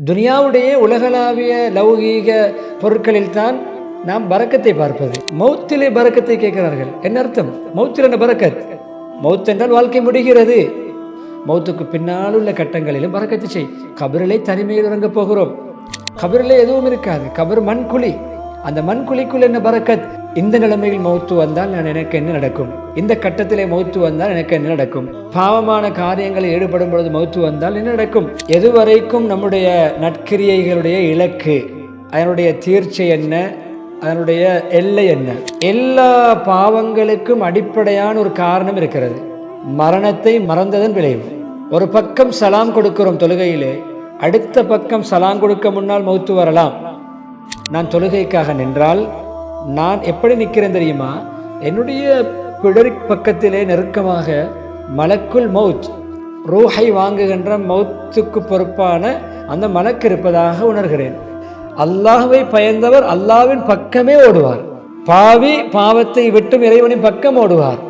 துனியாவுடைய உலகளாவிய லௌகீக பொருட்களில் தான் நாம் பரக்கத்தை பார்ப்பது. மௌத்திலே பரக்கத்தை கேட்கிறார்கள். என்ன அர்த்தம்? மௌத்தில் என்ன பரக்கத்? மௌத் என்றால் வாழ்க்கை முடிகிறது. மௌத்துக்கு பின்னால் உள்ள கட்டங்களிலும் பரக்கத்தை செய். கபரிலே தனிமையில் இறங்க போகிறோம். கபரிலே எதுவும் இருக்காது. கபர் மண்குழி. அந்த மண்குழிக்குள் என்ன பரக்கத்? இந்த நிலைமையில் மௌத்து வந்தால் எனக்கு என்ன நடக்கும்? இந்த கட்டத்திலே மௌத்து வந்தால் எனக்கு என்ன நடக்கும்? பாவமான காரியங்களில் ஈடுபடும் பொழுது மௌத்து வந்தால் என்ன நடக்கும்? எதுவரைக்கும் நம்முடைய நற்கிரியைகளுடைய இலக்கு, அதனுடைய தீர்ச்சை என்ன, அதனுடைய எல்லை என்ன? எல்லா பாவங்களுக்கும் அடிப்படையான ஒரு காரணம் இருக்கிறது. மரணத்தை மறந்ததன் விளைவு. ஒரு பக்கம் சலாம் கொடுக்கிறோம் தொழுகையிலே, அடுத்த பக்கம் சலாம் கொடுக்க முன்னால் மௌத்து வரலாம். நான் தொழுகைக்காக நின்றால் நான் எப்படி நிற்கிறேன் தெரியுமா? என்னுடைய பிடரி பக்கத்திலே நெருக்கமாக மலக்குல் மௌத், ரூஹை வாங்குகின்ற மௌத்துக்கு பொறுப்பான அந்த மலக்கு இருப்பதாக உணர்கிறேன். அல்லாஹ்வை பயந்தவர் அல்லாஹ்வின் பக்கமே ஓடுவார். பாவி பாவத்தை விட்டும் இறைவனின் பக்கம் ஓடுவார்.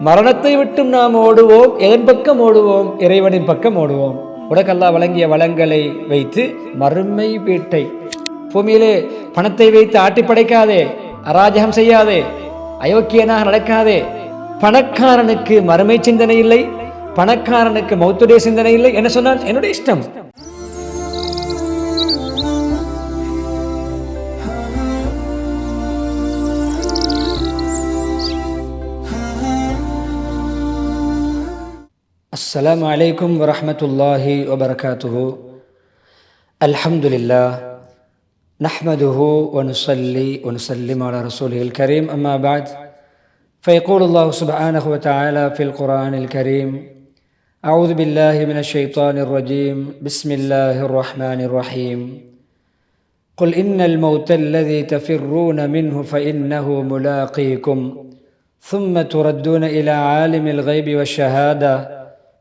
மரணத்தை விட்டும் நாம் ஓடுவோம். எதன் பக்கம் ஓடுவோம்? இறைவனின் பக்கம் ஓடுவோம். உனக்கு அல்லாஹ் வழங்கிய வளங்களை வைத்து மறுமை வீட்டை, பூமியிலே பணத்தை வைத்து ஆட்டி படைக்காதே, அராஜகம் செய்யாதே, அயோக்கியனாக நடக்காதே. பணக்காரனுக்கு மறுமை சிந்தனை இல்லை, பணக்காரனுக்கு மௌத்துடைய சிந்தனை இல்லை. என்ன சொன்னால் என்னுடைய இஷ்டம். அஸ்ஸலாமு அலைக்கும் வரஹ்மத்துல்லாஹி வபரகாத்துஹு. அல்ஹம்துலில்லாஹ் نحمده ونصلي ونسلم على رسوله الكريم. أما بعد، فيقول الله سبحانه وتعالى في القرآن الكريم: أعوذ بالله من الشيطان الرجيم، بسم الله الرحمن الرحيم. قل إن الموت الذي تفرون منه فإنه ملاقيكم ثم تردون إلى عالم الغيب والشهادة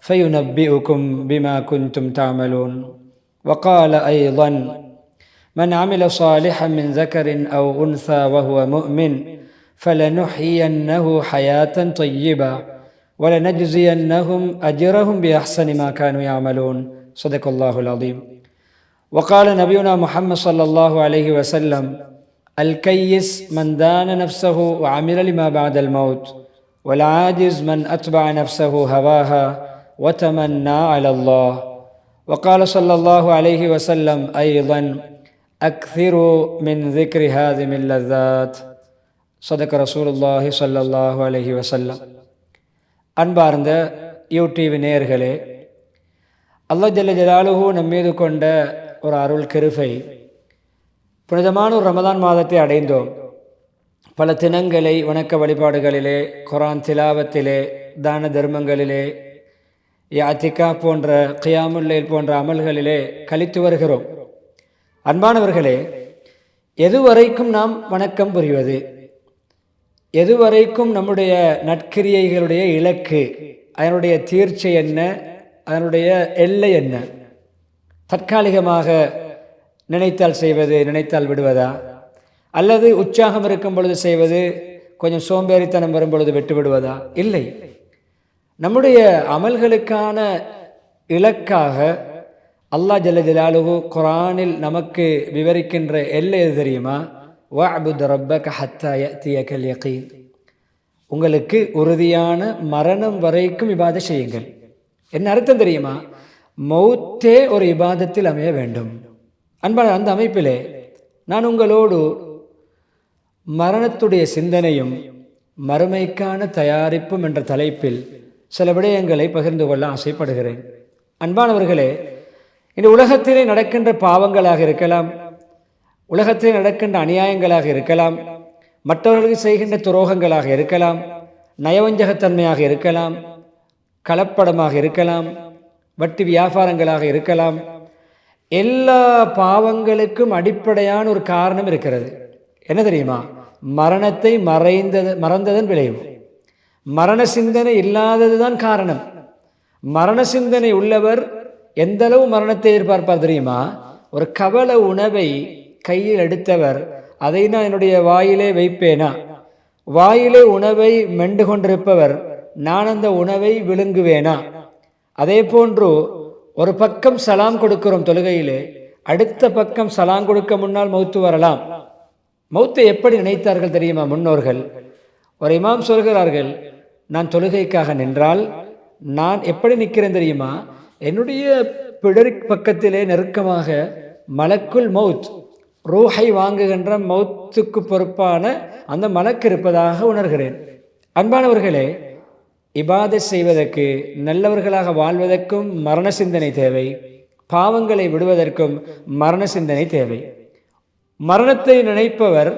فينبئكم بما كنتم تعملون. وقال أيضا: من عمل صالحا من ذكر أو أنثى وهو مؤمن فلنحيينه حياة طيبة ولنجزينهم أجرهم بأحسن ما كانوا يعملون. صدق الله العظيم. وقال نبينا محمد صلى الله عليه وسلم: الكيس من دان نفسه وعمل لما بعد الموت، والعاجز من أتبع نفسه هواها وتمنى على الله. وقال صلى الله عليه وسلم أيضا: أكثروا من ذكر هذه اللذات. صدق رسول الله صلى الله عليه وسلم. அன்பார்ந்த யூடிவி நேயர்களே, அல்லாஹ் ஜல்ல ஜலாலுஹு நம்மீது கொண்ட ஒரு அருள் கிருபை, புனிதமான ஒரு ரமதான் மாதத்தை அடைந்தோம். பல தினங்களை வணக்க வழிபாடுகளிலே, குர்ஆன் திலாவத்திலே, தான தர்மங்களிலே, யாத்திகா போன்ற கியாமுல் லைல் போன்ற அமல்களிலே கழித்து வருகிறோம். அன்பானவர்களே, எதுவரைக்கும் நாம் வணக்கம் புரிவது? எதுவரைக்கும் நம்முடைய நற்கிரியைகளுடைய இலக்கு, அதனுடைய தீர்ச்சை என்ன, அதனுடைய எல்லை என்ன? தற்காலிகமாக நினைத்தால் செய்வது, நினைத்தால் விடுவதா? அல்லது உற்சாகம் இருக்கும் பொழுது செய்வது, கொஞ்சம் சோம்பேறித்தனம் வரும் பொழுது விட்டு விடுவதா? இல்லை. நம்முடைய அமல்களுக்கான இலக்காக அல்லாஹ் ஜல்ல ஜலாலுஹு குர்ஆனில் நமக்கு விவரிக்கின்ற எல்லை எது தெரியுமா? வஅ்புத் ரப்பக ஹத்தா யஅதியகல் யகீன். உங்களுக்கு உறுதியான மரணம் வரைக்கும் இபாதத் செய்யுங்கள். என்ன அர்த்தம் தெரியுமா? மௌத்தே ஒரு இபாதத்தில் அமைய வேண்டும். அன்பான அந்த அமைப்பிலே நான் உங்களோடு மரணத்துடைய சிந்தனையும் மறுமைக்கான தயாரிப்பும் என்ற தலைப்பில் சில விடயங்களை பகிர்ந்து கொள்ள ஆசைப்படுகிறேன். அன்பானவர்களே, இந்த உலகத்திலே நடக்கின்ற பாவங்களாக இருக்கலாம், உலகத்திலே நடக்கின்ற அநியாயங்களாக இருக்கலாம், மற்றவர்களுக்கு செய்கின்ற துரோகங்களாக இருக்கலாம், நயவஞ்சகத்தன்மையாக இருக்கலாம், கலப்படமாக இருக்கலாம், வட்டி வியாபாரங்களாக இருக்கலாம். எல்லா பாவங்களுக்கும் அடிப்படையான ஒரு காரணம் இருக்கிறது. என்ன தெரியுமா? மரணத்தை மறந்ததன் விளைவு. மரண சிந்தனை இல்லாததுதான் காரணம். மரண சிந்தனை உள்ளவர் எந்த அளவு மரணத்தை எதிர்பார்ப்பார் தெரியுமா? ஒரு கவல உணவை கையில் எடுத்தவர், அதை நான் என்னுடைய வாயிலே வைப்பேனா? வாயிலே உணவை மெண்டு கொண்டிருப்பவர், நான் அந்த உணவை விழுங்குவேனா? அதே போன்று ஒரு பக்கம் சலாம் கொடுக்கிறோம் தொழுகையிலே, அடுத்த பக்கம் சலாம் கொடுக்க முன்னால் மௌத்து வரலாம். மௌத்தை எப்படி நினைத்தார்கள் தெரியுமா முன்னோர்கள்? ஒரு இமாம் சொல்கிறார்கள், நான் தொழுகைக்காக நின்றால் நான் எப்படி நிற்கிறேன் தெரியுமா? என்னுடைய பிடரி பக்கத்திலே நெருக்கமாக மலக்குல் மௌத், ரூஹை வாங்குகின்ற மௌத்துக்கு பொறுப்பான அந்த மலக்கு இருப்பதாக உணர்கிறேன். அன்பானவர்களே, இபாதத் செய்வதற்கு, நல்லவர்களாக வாழ்வதற்கும் மரண சிந்தனை தேவை. பாவங்களை விடுவதற்கும் மரண சிந்தனை தேவை. மரணத்தை நினைப்பவர்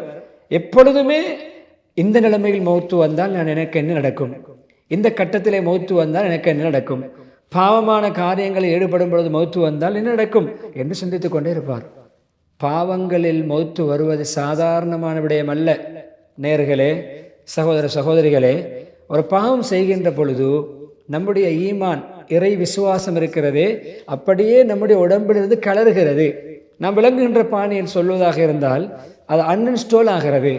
எப்பொழுதுமே இந்த நிலைமையில் மௌத்து வந்தால் நான் எனக்கு என்ன நடக்கும், இந்த கட்டத்திலே மௌத்து வந்தால் எனக்கு என்ன நடக்கும், பாவமான காரியங்களில் ஈடுபடும் பொழுது மௌத்து வந்தால் என்ன நடக்கும் என்று சிந்தித்து கொண்டே இருப்பார். பாவங்களில் மௌத்து வருவது சாதாரணமான விடயம் அல்ல. நேர்களே, சகோதர சகோதரிகளே, ஒரு பாவம் செய்கின்ற பொழுது நம்முடைய ஈமான், இறை விசுவாசம் இருக்கிறதே, அப்படியே நம்முடைய உடம்பிலிருந்து கலருகிறது. நாம் விளங்குகின்ற பாணியில் சொல்வதாக இருந்தால் அது அன்இன்ஸ்டால் ஆகிறது.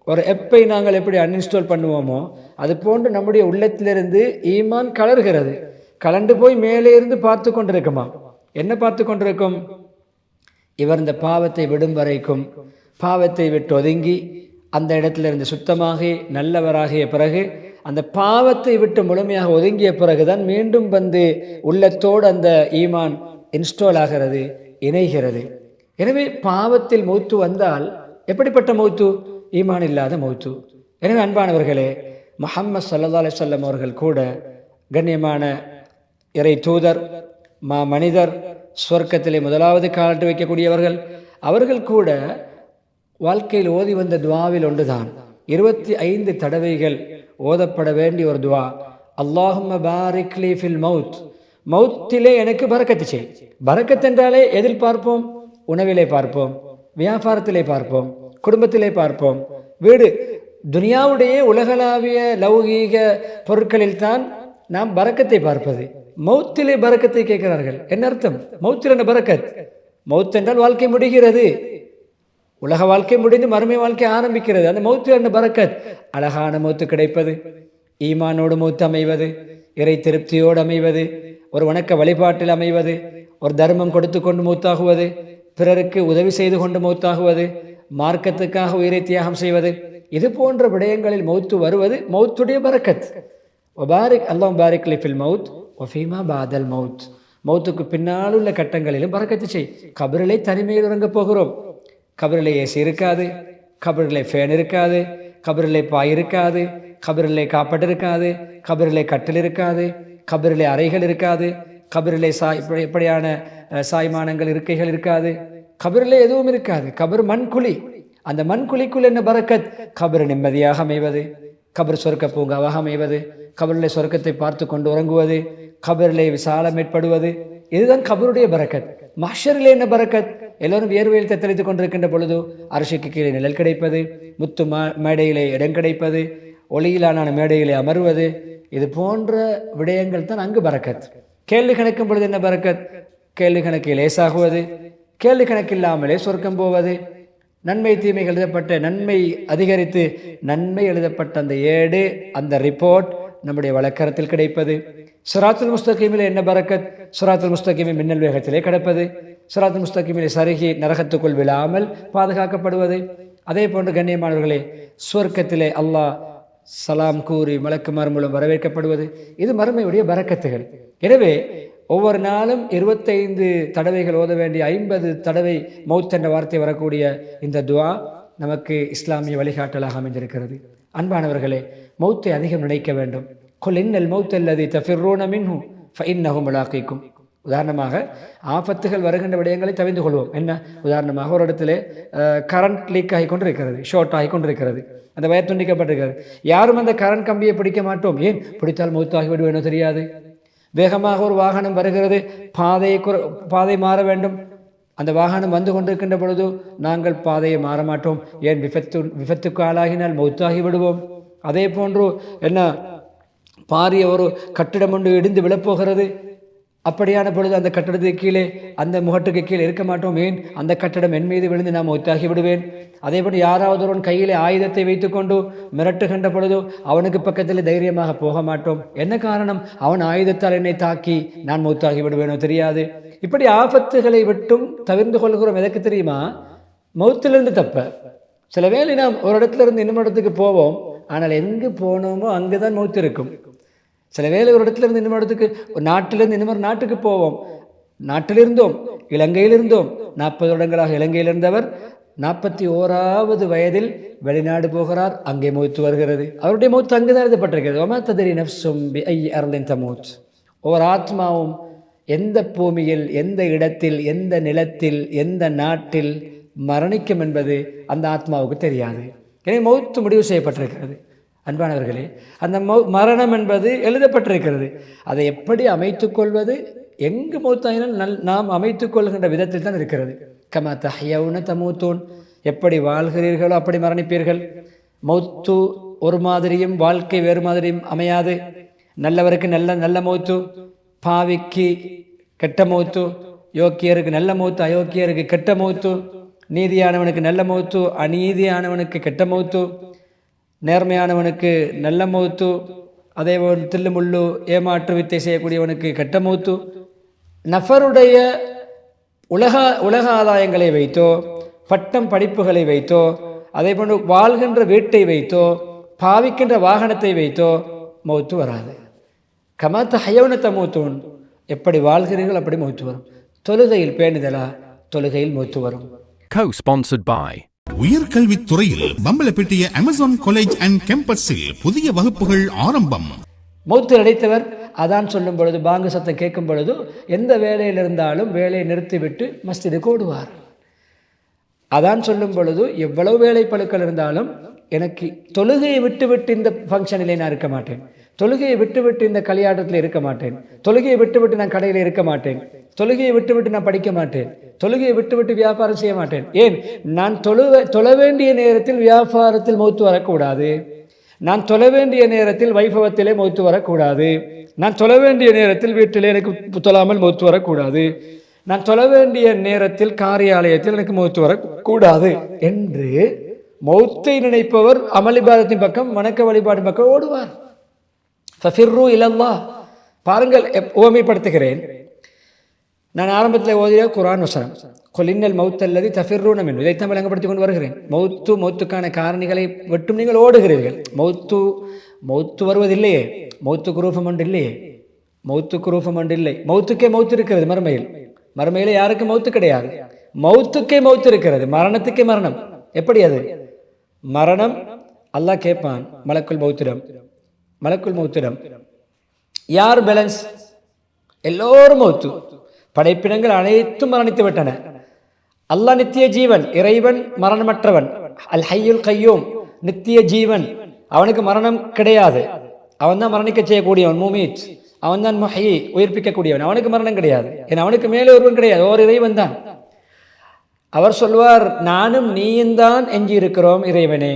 ஒரு எப்பை நாங்கள் எப்படி அன்இன்ஸ்டால் பண்ணுவோமோ அது போன்று நம்முடைய உள்ளத்திலிருந்து ஈமான் கலர்கிறது. கலண்டு போய் மேலே இருந்து பார்த்து கொண்டிருக்குமா? என்ன பார்த்து கொண்டிருக்கும்? இவர் இந்த பாவத்தை விடும் வரைக்கும், பாவத்தை விட்டு ஒதுங்கி அந்த இடத்திலிருந்து சுத்தமாகி நல்லவராகிய பிறகு, அந்த பாவத்தை விட்டு முழுமையாக ஒதுங்கிய பிறகுதான் மீண்டும் வந்து உள்ளத்தோடு அந்த ஈமான் இன்ஸ்டால் ஆகிறது, இணைகிறது. எனவே பாவத்தில் மௌத்து வந்தால் எப்படிப்பட்ட மௌத்து? ஈமான் இல்லாத மௌத்து. எனவே அன்பானவர்களே, முஹம்மது ஸல்லல்லாஹு அலைஹி வஸல்லம் அவர்கள் கூட கண்ணியமான இறை தூதர், மனிதர், சொர்க்கத்திலே முதலாவது காலட்டு வைக்கக்கூடியவர்கள், அவர்கள் கூட வாழ்க்கையில் ஓதி வந்த துவாவில் ஒன்றுதான் 25 தடவைகள் ஓதப்பட வேண்டிய ஒரு துவா. அல்லாஹும்ம பாரிக் லீ ஃபில் மௌத், மௌத்திலே எனக்கு பரக்கத்து செய். பரக்கத் என்றாலே எதில் பார்ப்போம்? உணவிலே பார்ப்போம், வியாபாரத்திலே பார்ப்போம், குடும்பத்திலே பார்ப்போம், வீடு, துனியாவுடைய உலகளாவிய லௌகீக பொருட்களில் தான் நாம் பரக்கத்தை பார்ப்பது. மௌத்திலே பரக்கத்தை கேட்கிறார்கள். என்ன அர்த்தம்? மௌத்தில் என்ன பரக்கத்? மௌத் என்றால் வாழ்க்கை முடிகிறது, உலக வாழ்க்கை முடிந்து மறுமை வாழ்க்கை ஆரம்பிக்கிறது. அந்த மௌத்தில் என்ன பரக்கத்? அழகான மௌத்து கிடைப்பது, ஈமானோடு மௌத்து அமைவது, இறை திருப்தியோடு அமைவது, ஒரு வணக்க வழிபாட்டில் அமைவது, ஒரு தர்மம் கொடுத்து கொண்டு மௌத்தாகுவது, பிறருக்கு உதவி செய்து கொண்டு மௌத்தாகுவது, மார்க்கத்துக்காக உயிரை தியாகம் செய்வது, இது போன்ற விடயங்களில் மௌத்து வருவது மௌத்துடைய பரக்கத். ஒபாரிக் அல்லாஹ் பாரிக் லி ஃபில் மௌத் ஒஃபீமா பாதல் மௌத், மௌத்துக்கு பின்னால் உள்ள கட்டங்களிலும் பரக்கத்து செய். கபரிலே தனிமையில் உறங்க போகிறோம். கபரிலே ஏசி இருக்காது, கபரிலே ஃபேன் இருக்காது, கபரிலே பாய் இருக்காது, கபரிலே காப்பட்டு இருக்காது, கபரிலே கட்டில் இருக்காது, கபரிலே அறைகள் இருக்காது, கபரிலே இப்படியான சாய்மானங்கள் இருக்கைகள் இருக்காது, கபரிலே எதுவும் இருக்காது. கபர் மண்குழி. அந்த மண்குழிக்குள் என்ன பரக்கத்? கபர் நிம்மதியாக அமைவது, கபர் சொர்க்க பூங்காவாக அமைவது, கபரிலே சொர்க்கத்தை பார்த்து கொண்டு உறங்குவது, கபரிலே விசாலம் ஏற்படுவது, இதுதான் கபருடைய பரக்கத். மஹ்ஷரிலே என்ன பரக்கத்? எல்லோரும் வியர்வையில் தத்தளித்துக் கொண்டிருக்கின்ற பொழுது அரிசிக்கு கீழே நிழல் கிடைப்பது, முத்து மேடையிலே இடம் கிடைப்பது, ஒளியிலான மேடையிலே அமர்வது, இது போன்ற விடயங்கள் தான் அங்கு பரக்கத். கேள்வி கணக்கும் பொழுது என்ன பரக்கத்? கேள்வி கணக்கு லேசாகுவது, கேள்வி கணக்கில்லாமலே சொர்க்கம் போவது, நன்மை தீமைகள் எழுதப்பட்ட, நன்மை அதிகரித்து நன்மை எழுதப்பட்ட அந்த ஏடு, அந்த ரிப்போர்ட் நம்முடைய வழக்கரத்தில் கிடைப்பது. சிராத்துல் முஸ்தகீமிலே என்ன பரக்கத்? சிராத்துல் முஸ்தகீமை மின்னல் வேகத்திலே கிடப்பது, சிராத்துல் முஸ்தகீமிலே சருகி நரகத்துக்குள் விழாமல் பாதுகாக்கப்படுவது. அதே போன்று கண்ணியமானவர்களே, சுவர்க்கத்திலே அல்லாஹ் சலாம் கூறி மலக்குமார் மூலம் வரவேற்கப்படுவது, இது மறுமையுடைய பரக்கத்துகள். எனவே ஒவ்வொரு நாளும் 25 தடவைகள் ஓத வேண்டிய 50 தடவை மௌத் என்ற வார்த்தை வரக்கூடிய இந்த துவா நமக்கு இஸ்லாமிய வழிகாட்டலாக அமைந்திருக்கிறது. அன்பானவர்களே, மௌத்தை அதிகம் நினைக்க வேண்டும். குல் இன்னல் மௌத் அல்லதி தஃபிர்ரூன மின்ஹு ஃபஇன்னஹு முலாகீக்கும். உதாரணமாக ஆபத்துகள் வருகின்ற விடயங்களை தவிர்த்து கொள்வோம். என்ன? உதாரணமாக ஒரு இடத்துல கரண்ட் லீக் ஆகி கொண்டிருக்கிறது, ஷார்ட் ஆகி கொண்டிருக்கிறது, அந்த வயர் துண்டிக்கப்பட்டிருக்கிறது. யாரும் அந்த கரண்ட் கம்பியை பிடிக்க மாட்டோம். ஏன்? பிடித்தால் மௌத்தாகி விடுவேனோ தெரியாது. வேகமாக ஒரு வாகனம் வருகிறது, பாதை மாற வேண்டும். அந்த வாகனம் வந்து கொண்டிருக்கின்ற பொழுது நாங்கள் பாதையை மாற மாட்டோம். ஏன்? விபத்துக்கு ஆளாகினால் மௌத்தாகி விடுவோம். அதே போன்று என்ன, பாரிய ஒரு கட்டிடம் ஒன்று இடிந்து விழப்போகிறது, அப்படியான பொழுது அந்த கட்டடத்துக்கு கீழே அந்த முகட்டுக்கு கீழே இருக்க மாட்டோம். ஏன்? அந்த கட்டடம் என் மீது விழுந்து நான் மௌத்தாகி விடுவேன். அதேபடி யாராவது ஒருவன் கையிலே ஆயுதத்தை வைத்துக்கொண்டு மிரட்டுகின்ற பொழுது அவனுக்கு பக்கத்தில் தைரியமாக போக மாட்டோம். என்ன காரணம்? அவன் ஆயுதத்தால் என்னை தாக்கி நான் மௌத்தாகி விடுவேனோ தெரியாது. இப்படி ஆபத்துகளை விட்டும் தவிர்ந்து கொள்கிறோம். எதற்கு தெரியுமா? மௌத்திலிருந்து தப்ப. சில வேளை நாம் ஒரு இடத்துல இருந்து இன்னொரு இடத்துக்கு போவோம், ஆனால் எங்கு போனோமோ அங்குதான் மௌத்து இருக்கும். சில வேளை ஒரு இடத்துல இருந்து இன்னொரு இடத்துக்கு, ஒரு நாட்டிலிருந்து இன்னொரு நாட்டுக்கு போவோம். நாட்டிலிருந்தோம், இலங்கையில் இருந்தோம். 40 வருடங்களாக இலங்கையில் இருந்தவர் 41வது வயதில் வெளிநாடு போகிறார். அங்கே மௌத்து வருகிறது. அவருடைய மௌத்து அங்குதான் எழுதப்பட்டிருக்கிறது. ஒமா தத்ரி நஃப்ஸும் பிஐ அர்லின் தமூத். ஒவ்வொரு ஆத்மாவும் எந்த பூமியில், எந்த இடத்தில், எந்த நிலத்தில், எந்த நாட்டில் மரணிக்கும் என்பது அந்த ஆத்மாவுக்கு தெரியாது. எனவே மௌத்து முடிவு செய்யப்பட்டிருக்கிறது. அன்பானவர்களே, அந்த மரணம் என்பது எழுதப்பட்டிருக்கிறது. அதை எப்படி அமைத்துக் கொள்வது, எங்கு மௌத்தாயினால் நாம் அமைத்துக் கொள்கின்ற விதத்தில் தான் இருக்கிறது. கமா தஹ்யவுன தமூத்தூன், எப்படி வாழ்கிறீர்களோ அப்படி மரணிப்பீர்கள். மௌத்து ஒரு மாதிரியும் வாழ்க்கை வேறு மாதிரியும் அமையாது. நல்லவருக்கு நல்ல மௌத்து, பாவிக்கு கெட்ட மௌத்து, யோக்கியருக்கு நல்ல மௌத்து, அயோக்கியருக்கு கெட்ட மௌத்து, நீதியானவனுக்கு நல்ல மௌத்து, அநீதியானவனுக்கு கெட்ட மௌத்து, நேர்மையானவனுக்கு நல்ல மௌத்து, அதே போல் தில்லு முள்ளு ஏமாற்று வித்தை செய்யக்கூடியவனுக்கு கெட்ட மௌத்து. நஃபருடைய உலக ஆதாயங்களை வைத்தோ, பட்டம் படிப்புகளை வைத்தோ, அதே போன்று வாழ்கின்ற வீட்டை வைத்தோ, பாவிக்கின்ற வாகனத்தை வைத்தோ மௌத்து வராது. கமாத்த ஹயவன தமூத்தூன், எப்படி வாழ்கிறீர்கள் அப்படி மௌத்து வரும். தொழுகையில் பேணுதலா, தொழுகையில் மௌத்து வரும். Co-sponsored by உயர்கல்வித்துறையில் பம்பலப்பட்டிய அமேசான் காலேஜ் அண்ட் கேம்பஸில் புதிய வகுப்புகள் ஆரம்பம். மௌத்து அடைத்தவர் அதான் சொல்லும் பொழுது, பாங்கு சத்தம் கேட்கும் பொழுது எந்த வேலையில் இருந்தாலும் வேலையை நிறுத்திவிட்டு மஸ்ஜிதுக்கு ஓடுவார். அதான் சொல்லும் பொழுது எவ்வளவு வேலை பழுக்கள் இருந்தாலும் எனக்கு தொழுகையை விட்டுவிட்டு இந்த ஃபங்க்ஷனிலே நான் இருக்க மாட்டேன், தொழுகையை விட்டுவிட்டு இந்த கல்யாணத்தில் இருக்க மாட்டேன், தொழுகையை விட்டுவிட்டு நான் கடையில் இருக்க மாட்டேன், தொழுகையை விட்டுவிட்டு நான் படிக்க மாட்டேன், தொழுகையை விட்டுவிட்டு வியாபாரம் செய்ய மாட்டேன். ஏன்? நான் தொழ வேண்டிய நேரத்தில் வியாபாரத்தில் மௌத்து வரக்கூடாது, நான் தொழ வேண்டிய நேரத்தில் வைபவத்திலே மௌத்து வரக்கூடாது, நான் தொழ வேண்டிய நேரத்தில் வீட்டிலே எனக்கு தொழாமல் மௌத்து வரக்கூடாது, நான் தொழ வேண்டிய நேரத்தில் காரியாலயத்தில் எனக்கு மௌத்து வரக்கூடாது என்று மௌத்தை நினைப்பவர் அமளிபாதத்தின் பக்கம், வணக்க வழிபாட்டின் பக்கம் ஓடுவார். ஃபஃபிர்ரு இலல்லாஹ். பாருங்கள், ஓமைப்படுத்துகிறேன். நான் ஆரம்பத்தில் ஓதிய குர்ஆன் வசனம், கொலின்னல் மௌத் அல்லது தஃபிர்ரூன மின்ஹு, இதைத்தான் விளங்கப்படுத்திக் கொண்டு வருகிறேன். மௌத்துக்கான காரணிகளை விட்டும் நீங்கள் ஓடுகிறீர்கள். மௌத்து வருவதில்லையே, மௌத்துக்கு ரூபம் ஒன்று இல்லையே, மௌத்துக்கு ரூபம் ஒன்று இல்லை. மௌத்துக்கே மௌத்து இருக்கிறது மறுமையிலே யாருக்கு மௌத்து கிடையாது. மௌத்துக்கே மௌத்து இருக்கிறது, மரணத்துக்கே மரணம். எப்படி அது மரணம்? அல்லாஹ் கேட்பான் மலக்குல் மௌத்திடம், யார் பேலன்ஸ்? எல்லோரும் மௌத்து, படைப்பினங்கள் அனைத்தும் மரணித்து விட்டன. அல்லாஹ் நித்திய ஜீவன், இறைவன் மரணமற்றவன், அல் ஹய்யுல் கய்யூம், நித்திய ஜீவன், அவனுக்கு மரணம் கிடையாது. அவன் தான் மரணிக்க செய்யக்கூடியவன், முமீத், அவன் தான் முஹ்யி, உயிர்ப்பிக்கக்கூடியவன். அவனுக்கு மரணம் கிடையாது. ஏன்னா அவனுக்கு மேலே ஒருவன் கிடையாது, ஓர் இறைவன் தான். அவர் சொல்வார், நானும் நீயும் தான் எஞ்சி இருக்கிறோம் இறைவனே,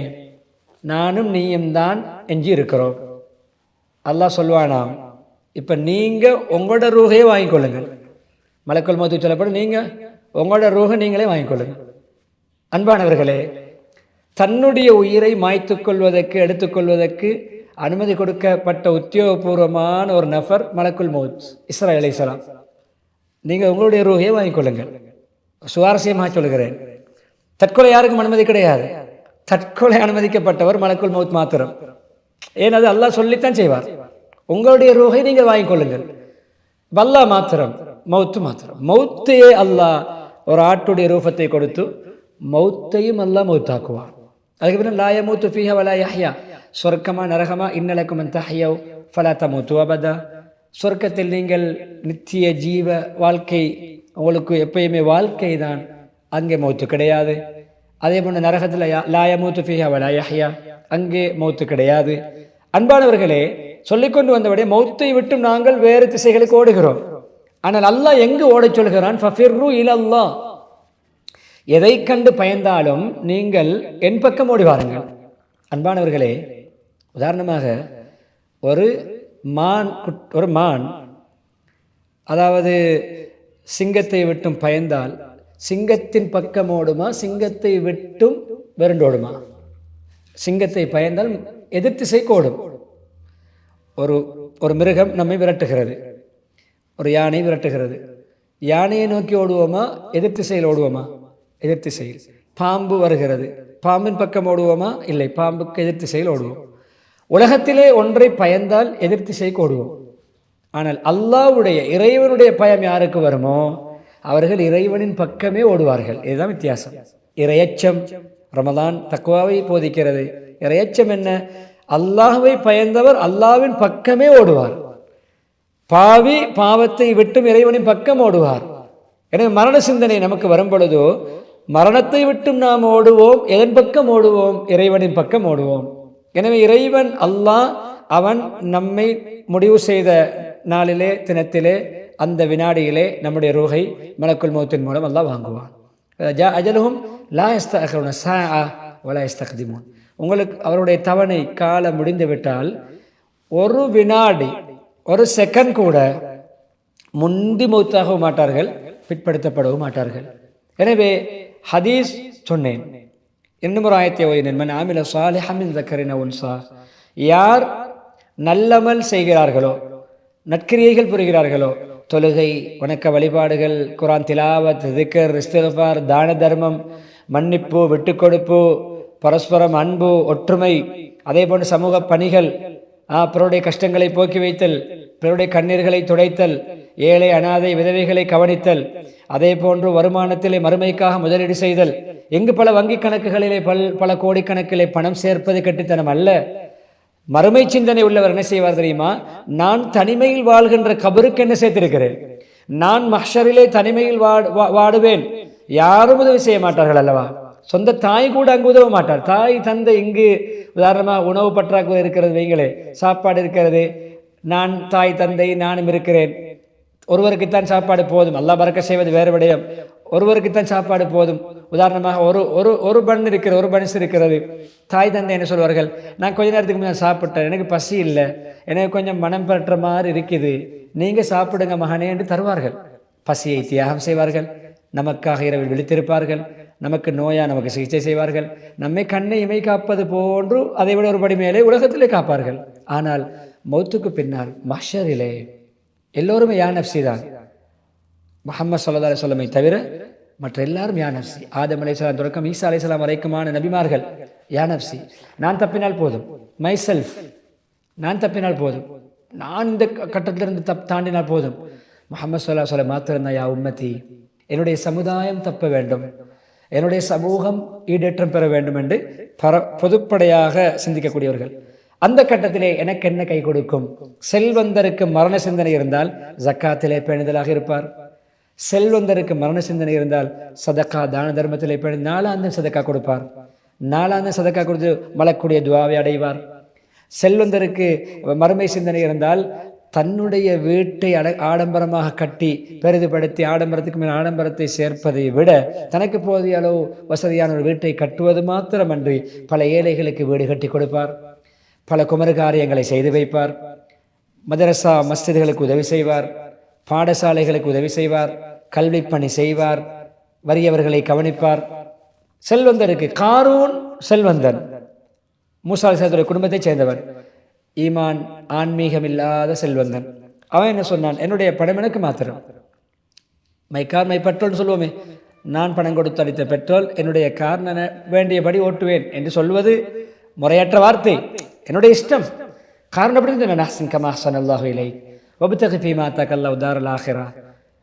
நானும் நீயும் தான் எஞ்சி இருக்கிறோம். அல்லாஹ் சொல்வானாம், இப்போ நீங்கள் உங்களோட ரூஹையே வாங்கிக்கொள்ளுங்கள். மலக்குல் மௌத் சொல்லப்படும், நீங்கள் உங்களோட ரூஹை நீங்களே வாங்கிக்கொள்ளுங்கள். அன்பானவர்களே, தன்னுடைய உயிரை மாய்த்து கொள்வதற்கு, எடுத்துக்கொள்வதற்கு அனுமதி கொடுக்கப்பட்ட உத்தியோகபூர்வமான ஒரு நபர் மலக்குல் மௌத் இஸ்ரா அலைஹிஸ்ஸலாம். நீங்கள் உங்களுடைய ரூஹையே வாங்கிக்கொள்ளுங்கள். சுவாரஸ்யமாக சொல்கிறேன், தற்கொலை யாருக்கும் அனுமதி கிடையாது. தற்கொலை அனுமதிக்கப்பட்டவர் மலக்குல் மௌத் மாத்திரம். ஏன்? அது அல்லாஹ் சொல்லித்தான் செய்வார். உங்களுடைய ரூஹை நீங்கள் வாங்கிக்கொள்ளுங்கள். அல்லாஹ் மாத்திரம், மௌத்து மாத்திரம். மௌத்தையே அல்லாஹ் ஒரு ஆட்டுடைய ரூபத்தை கொடுத்து மௌத்தையும் அல்லாஹ் மௌத்தாக்குவார். அதுக்கு பின்னர் லா யமூத்து ஃபீஹா வலா யஹ்யா, சொர்க்கமா நரகமா, இன்னலக்கும் அன் தஹ்யவ் ஃபலா தமூத்து அபதா, சொர்க்கத்தில் நீங்கள் நித்திய ஜீவ வாழ்க்கை, உங்களுக்கு எப்பயுமே வாழ்க்கை தான், அங்கே மௌத்து கிடையாது. அதே போன்று நரகத்தில் லா யமூத்து ஃபீஹா வலா யஹ்யா, அங்கே மௌத்து கிடையாது. அன்பானவர்களே, சொல்லிக்கொண்டு வந்தபடியே மௌத்தை விட்டும் நாங்கள் வேறு திசைகளுக்கு ஓடுகிறோம். ஆனால் அல்லாஹ் எங்கு ஓடச் சொல்கிறான்? ஃபஃபிர்ரு இலல்லாஹ். எதை கண்டு பயந்தாலும் நீங்கள் என் பக்கம் ஓடி வாருங்கள். அன்பானவர்களே, உதாரணமாக ஒரு மான் அதாவது சிங்கத்தை விட்டும் பயந்தால் சிங்கத்தின் பக்கம் ஓடுமா, சிங்கத்தை விட்டும் விரண்டோடுமா? சிங்கத்தை பயந்தால் எதிர்த்திசைக்கு ஓடும். ஒரு மிருகம் நம்மை விரட்டுகிறது, ஒரு யானை விரட்டுகிறது. யானையை நோக்கி ஓடுவோமா, எதிர்த்திசையில் ஓடுவோமா? எதிர்த்திசையில். பாம்பு வருகிறது, பாம்பின் பக்கம் ஓடுவோமா? இல்லை, பாம்புக்கு எதிர்த்திசையில் ஓடுவோம். உலகத்திலே ஒன்றை பயந்தால் எதிர்த்திசைக்கு ஓடுவோம். ஆனால் அல்லாஹ்வுடைய இறைவனுடைய பயம் யாருக்கு வருமோ அவர்கள் இறைவனின் பக்கமே ஓடுவார்கள். இதுதான் வித்தியாசம். இறையச்சம், ரமலான் தக்வாவை போதிக்கிறது. இறையச்சம் என்ன? அல்லாஹ்வை பயந்தவர் அல்லாஹ்வின் பக்கமே ஓடுவார். பாவி பாவத்தை விட்டும் இறைவனின் பக்கம் ஓடுவார். எனவே மரண சிந்தனை நமக்கு வரும் பொழுதோ மரணத்தை விட்டும் நாம் ஓடுவோம். எதன் பக்கம் ஓடுவோம்? இறைவனின் பக்கம் ஓடுவோம். எனவே இறைவன் அல்லாஹ் அவன் நம்மை முடிவு செய்த நாளிலே, தினத்திலே, அந்த வினாடியிலே நம்முடைய ரூஹை மலக்குல் மௌத்தின் மூலம் அல்லாஹ் வாங்குவான். அஜலுஹும் லா யஸ்தஅഖிருன ஸாஅ வலா யஸ்தக்திமூன். உங்களுக்கு அவருடைய தவணை காலம் முடிந்து விட்டால் ஒரு வினாடி, ஒரு செகண்ட் கூட முந்தி மௌத்தாகவும் மாட்டார்கள், பிற்படுத்தப்படவும் மாட்டார்கள். எனவே ஹதீஸ் சொன்னேன். இன்னும் ஒரு ஆயத்தை ஓதினேன். மன் ஆமில ஸாலிஹன் மின் ஸக்கரின் அவ் உன்ஸா. யார் நல்லமல் செய்கிறார்களோ, நற்கிரியைகள் புரிகிறார்களோ, தொழுகை, வணக்க வழிபாடுகள், குர்ஆன் திலாவத், திக்ர், இஸ்திக்ஃபார், தான தர்மம், மன்னிப்பு, விட்டு கொடுப்பு, பரஸ்பரம் அன்பு, ஒற்றுமை, அதே போன்ற சமூக பணிகள், பிறருடைய கஷ்டங்களை போக்கி வைத்தல், பிறருடைய கண்ணீர்களை துடைத்தல், ஏழை அனாதை விதவைகளை கவனித்தல், அதே போன்று வருமானத்திலே மறுமைக்காக முதலீடு செய்தல். எங்கு பல வங்கி கணக்குகளிலே பல கோடிக்கணக்கிலே பணம் சேர்ப்பது கெட்டித்தனம் அல்ல. மறுமை சிந்தனை உள்ளவர் என்ன செய்வார் தெரியுமா? நான் தனிமையில் வாழ்கின்ற கபருக்கு என்ன சேர்த்திருக்கிறேன், நான் மஹ்ஷரிலே தனிமையில் வாடுவேன், யாரும் உதவி செய்ய மாட்டார்கள் அல்லவா? சொந்த தாய் கூட அங்கு உதவ மாட்டார். தாய் தந்தை இங்கு உதாரணமாக உணவு பற்றாக்குறை இருக்கிறது வைங்களே, சாப்பாடு இருக்கிறது, நான் தாய் தந்தை நானும் இருக்கிறேன், ஒருவருக்குத்தான் சாப்பாடு போதும். அல்லாஹ் பரக்க செய்வது வேறு விடயம். ஒருவருக்குத்தான் சாப்பாடு போதும். உதாரணமாக ஒரு பன் இருக்கிற, ஒரு பனிஸ் இருக்கிறது. தாய் தந்தை என்ன சொல்வார்கள்? நான் கொஞ்ச நேரத்துக்கு முன்னாடி சாப்பிட்டேன், எனக்கு பசி இல்லை, எனக்கு கொஞ்சம் மனம் பெற்ற மாதிரி இருக்குது, நீங்கள் சாப்பிடுங்க மகனே என்று தருவார்கள். பசியை தியாகம் செய்வார்கள். நமக்காக இரவில் விழித்திருப்பார்கள். நமக்கு நோயா நமக்கு சிகிச்சை செய்வார்கள். நம்மை கண்ணை இமை காப்பது போன்று அதை விட ஒரு படி மேலே உலகத்திலே காப்பார்கள். ஆனால் மௌத்துக்கு பின்னால் மஹ்ஷரிலே எல்லோருமே யா நஃப்ஸி தான். முஹம்மது ஸல்லல்லாஹு அலைஹி வஸல்லம் தவிர மற்ற எல்லாரும் யா நஃப்ஸி. ஆதம் அலைஹிஸ்ஸலாம் தொடக்கம் ஈசா அலைஹிஸ்ஸலாம் வரைக்குமான நபிமார்கள் யா நஃப்ஸி. நான் தப்பினால் போதும், மை செல்ஃப், நான் தப்பினால் போதும், நான் இந்த கட்டத்திலிருந்து தாண்டினால் போதும். முஹம்மது ஸல்லல்லாஹு அலைஹி வஸல்லம் மாத்திரம்தான் யா உம்மதி, என்னுடைய சமுதாயம் தப்ப வேண்டும், என்னுடைய சமூகம் ஈடேற்றம் பெற வேண்டும் என்று பொதுப்படையாக சிந்திக்கக்கூடியவர்கள். அந்த கட்டத்திலே எனக்கு என்ன கை கொடுக்கும்? செல்வந்தருக்கு மரண சிந்தனை இருந்தால் ஜக்காத்திலே பேணுதலாக இருப்பார். செல்வந்தருக்கு மரண சிந்தனை இருந்தால் சதக்கா, தான தர்மத்திலே பேணி நாளாந்தம் சதக்கா கொடுப்பார். நாளாந்தம் சதக்கா கொடுத்து மலக்கூடிய துவாவை அடைவார். செல்வந்தருக்கு மறுமை சிந்தனை இருந்தால் தன்னுடைய வீட்டை ஆடம்பரமாக கட்டி பெரிதுபடுத்தி ஆடம்பரத்துக்கு மேல் ஆடம்பரத்தை சேர்ப்பதை விட தனக்கு போதிய அளவு வசதியான ஒரு வீட்டை கட்டுவது மாத்திரமன்றி பல ஏழைகளுக்கு வீடு கட்டி கொடுப்பார். பல குமர காரியங்களை செய்து வைப்பார். மதரசா மஸ்ஜிதுகளுக்கு உதவி செய்வார். பாடசாலைகளுக்கு உதவி செய்வார். கல்வி பணி செய்வார். வறியவர்களை கவனிப்பார். செல்வந்தருக்கு காரூன் செல்வந்தன், மூசா அலைஹிஸ்ஸலாத்துடைய குடும்பத்தைச் சேர்ந்தவர், ஈமான் ஆன்மீகம் இல்லாத செல்வந்தன். அவன் என்ன சொன்னான்? என்னுடைய பணம் எனக்கு மாத்திரம், மை கார் மை பெட்ரோல் சொல்லுவோமே, நான் பணம் கொடுத்து அளித்த பெட்ரோல், என்னுடைய கார் நான் வேண்டியபடி ஓட்டுவேன் என்று சொல்வது முறையற்ற வார்த்தை. என்னுடைய இஷ்டம். காரணம் அப்படி இருந்தது.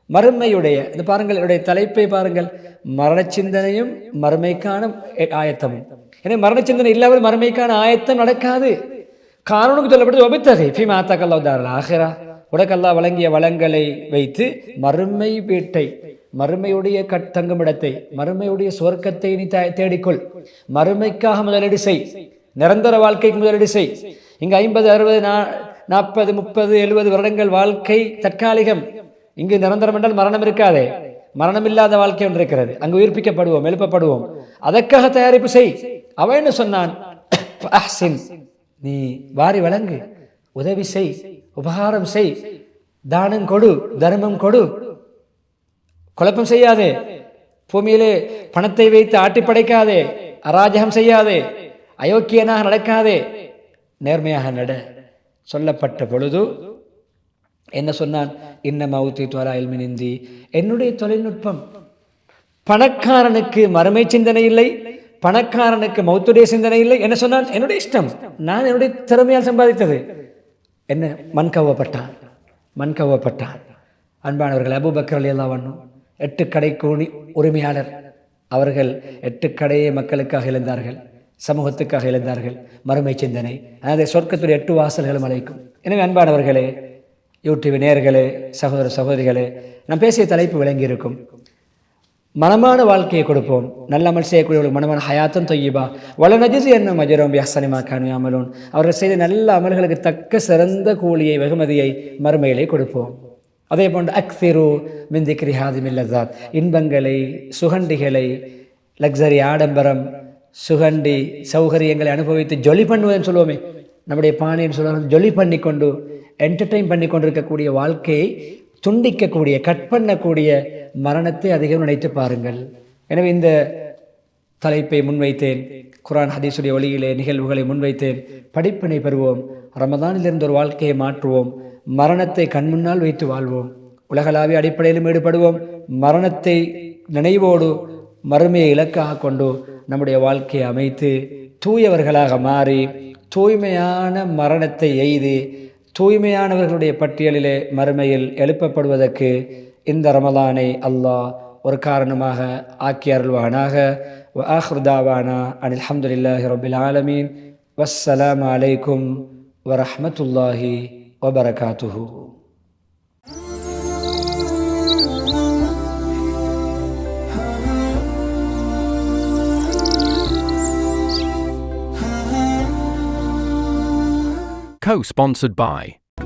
மறுமையுடைய இது பாருங்கள், என்னுடைய தலைப்பை பாருங்கள், மரண சிந்தனையும் மறுமைக்கான ஆயத்தமும். எனவே மரண சிந்தனை இல்லாமல் மறுமைக்கான ஆயத்தம் நடக்காது. காரணனுக்கு சொல்லப்படுது ஒபித்தகை ஃபீமா தக்கல்லாஹு தாரல் ஆஹிரா. உனக்கு அல்லாஹ் வழங்கிய வளங்களை வைத்து மறுமை வீட்டை, மறுமையுடைய தங்குமிடத்தை, மறுமையுடைய சுவர்க்கத்தை நீ தேடிக்கொள். மறுமைக்காக முதலீடு செய். நிரந்தர வாழ்க்கைக்கு முதலீடு செய். இங்கு 50, 60, 40, 30, 70 வருடங்கள் வாழ்க்கை தற்காலிகம். இங்கு நிரந்தரம் என்றால் மரணம் இருக்காதே. மரணம் இல்லாத வாழ்க்கை ஒன்று இருக்கிறது. அங்கு உயிர்ப்பிக்கப்படுவோம், எழுப்பப்படுவோம். அதற்காக தயாரிப்பு செய். அவன் என்ன சொன்னான்? நீ வாரி வழங்கு, உதவி செய், உபகாரம் செய், தானம் கொடு, தர்மம் கொடு, குழப்பம் செய்யாதே, பூமியிலே பணத்தை வைத்து ஆட்டி படைக்காதே, அராஜகம் செய்யாதே, அயோக்கியனாக நடக்காதே, நேர்மையாக நட. சொல்லப்பட்ட பொழுது என்ன சொன்னான்? இன்னமா ஊத்திட்டு வரா இல்மினிந்தி, என்னுடைய தொழில்நுட்பம். பணக்காரனுக்கு மறுமை சிந்தனை இல்லை, பணக்காரனுக்கு மௌத்துடைய சிந்தனை இல்லை. என்ன சொன்னான்? என்னுடைய இஷ்டம், நான் என்னுடைய திறமையால் சம்பாதித்தது. என்ன மண் கவ்வப்பட்டான். அன்பானவர்கள், அபூபக்கர் ரலியல்லாஹு அன்ஹு 8 கடை கூணி உரிமையாளர். அவர்கள் 8 கடையை மக்களுக்காக இழந்தார்கள், சமூகத்துக்காக இழந்தார்கள். மறுமை சிந்தனை, அதை சொர்க்கத்துடைய 8 வாசல்களும் அழைக்கும். எனவே அன்பானவர்களே, யூடியூப் நேயர்களே, சகோதர சகோதரிகளே, நாம் பேசிய தலைப்பு விளங்கி இருக்கும். மனமான வாழ்க்கையை கொடுப்போம், நல்ல அமல் செய்யக்கூடியவர்களுக்கு மனமான ஹயாத்தும் தொய்யிபா வளநஜிஸ் என்னும் அஜரோம் பிஹ்சனிமா கானு யஅமலூன். அவர்கள் செய்த நல்ல அமல்களுக்கு தக்க சிறந்த கூலியை, வெகுமதியை மறுமையிலே கொடுப்போம். அதே போன்று அக்ஸிரு மின் திக்ரி ஹாதிமில் லஸாத், இன்பங்களை, சுகண்டிகளை, லக்ஸரி, ஆடம்பரம், சுகண்டி சௌகரியங்களை அனுபவித்து ஜொலி பண்ணுவதுன்னு சொல்லுவோமே, நம்முடைய பாணின்னு சொல்லுவாங்க, ஜொலி பண்ணி கொண்டு என்டர்டெயின் பண்ணி கொண்டிருக்கக்கூடிய வாழ்க்கையை துண்டிக்கக்கூடிய, கட் பண்ணக்கூடிய மரணத்தை அதிகம் நினைத்து பாருங்கள். எனவே இந்த தலைப்பை முன்வைத்தேன். குர்ஆன் ஹதீஸுடைய வழியிலே நிகழ்வுகளை முன்வைத்தேன். படிப்பினை பெறுவோம், ரமதானிலிருந்து ஒரு வாழ்க்கையை மாற்றுவோம், மரணத்தை கண்முன்னால் வைத்து வாழ்வோம், உலகளாவிய அடிப்படையிலும் ஈடுபடுவோம், மரணத்தை நினைவோடு மறுமையை இலக்காக கொண்டு நம்முடைய வாழ்க்கையை அமைத்து தூயவர்களாக மாறி தூய்மையான மரணத்தை எய்து தூய்மையானவர்களுடைய பட்டியலிலே மறுமையில் எழுப்பப்படுவதற்கு இந்த ரமலானை அல்லாஹ் ஒரு காரணமாக ஆக்கி அருள்வானாக. வ ஆখিরு தாவானா அனில் ஹம்துலில்லாஹி ரப்பில் ஆலமீன். வஸ்ஸலாமு அலைக்கும் வரஹ்மத்துல்லாஹி வபரகாத்துஹு. Co-sponsored by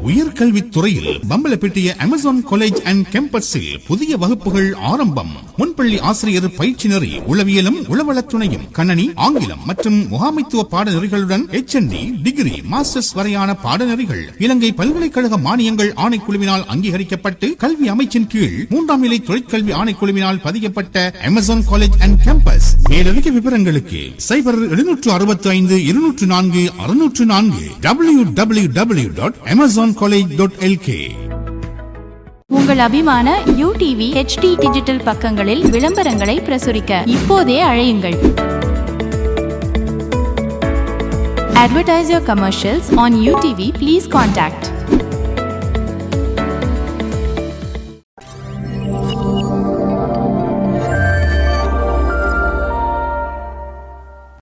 உயர்கல்வித்துறையில் பம்பலப்பிட்டிய அமேசான் காலேஜ் அண்ட் கேம்பஸில் புதிய வகுப்புகள் ஆரம்பம். முன்பள்ளி ஆசிரியர் பயிற்சி நெறி, உளவியலும் உளவளத் துணையும், கணனி, ஆங்கிலம் மற்றும் முகாமைத்துவ பாடநெறிகளுடன் HND, டிகிரி, மாஸ்டர்ஸ் வரையான பாடநெறிகள் இலங்கை பல்கலைக்கழக மானியங்கள் ஆணைக்குழுவினால் அங்கீகரிக்கப்பட்டு கல்வி அமைச்சின் கீழ் 3ஆம் நிலை தொழிற்கல்வி ஆணைக்குழுவினால் பதிக்கப்பட்ட அமேசான் காலேஜ் அண்ட் கேம்பஸ். மேலதிக விவரங்களுக்கு 0765 204 604 www.amazoncollege.lk. உங்கள் அபிமான UTV HD டிஜிட்டல் பக்கங்களில் விளம்பரங்களை பிரசுரிக்க இப்போதே அழையுங்கள். Advertise your commercials on UTV. Please contact